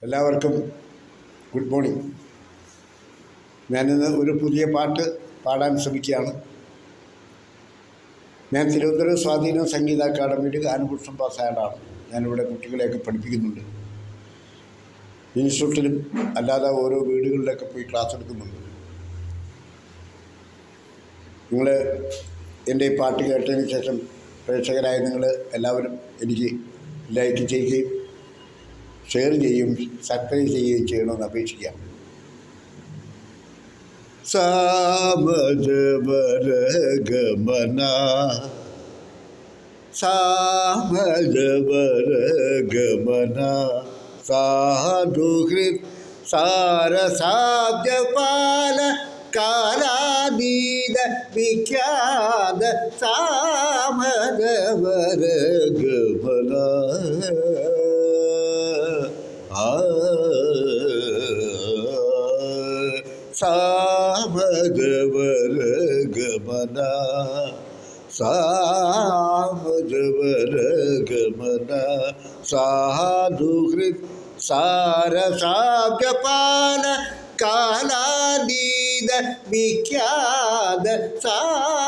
എല്ലാവർക്കും good morning. ഞാനിന്ന് ഒരു പുതിയ പാട്ട് പാടാൻ ശ്രമിക്കുകയാണ്. ഞാൻ തിരുവനന്തപുരം സ്വാധീന സംഗീത അക്കാദമിയുടെ ഗാനഭൂഷണം പാസ്സായാണ്. ഞാനിവിടെ കുട്ടികളെയൊക്കെ പഠിപ്പിക്കുന്നുണ്ട്. ഇൻസ്റ്റിറ്റ്യൂട്ടിലും അല്ലാതെ ഓരോ വീടുകളിലൊക്കെ പോയി ക്ലാസ് എടുക്കുന്നുണ്ട്. നിങ്ങൾ എൻ്റെ ഈ പാട്ട് കേട്ടതിന് ശേഷം പ്രേക്ഷകരായ നിങ്ങൾ എല്ലാവരും എനിക്ക് ലൈക്ക് ചെയ്യുകയും ഷെയർ ചെയ്യുകയും സബ്സ്ക്രൈബ് ചെയ്യുകയും ചെയ്യണമെന്ന് അപേക്ഷിക്കാം. സാമജവരഗമന സാമജവരഗമന സാധുഹൃത് സാരസാബ്ജപാല കാലാതീത വിഖ്യാത സാമജവരഗമന സാമജവരഗമന സാമജവരഗമന സാധുഹൃത് സാരസാബ്ജപാല കാലാതീത വിഖ്യാത സാമജവരഗമന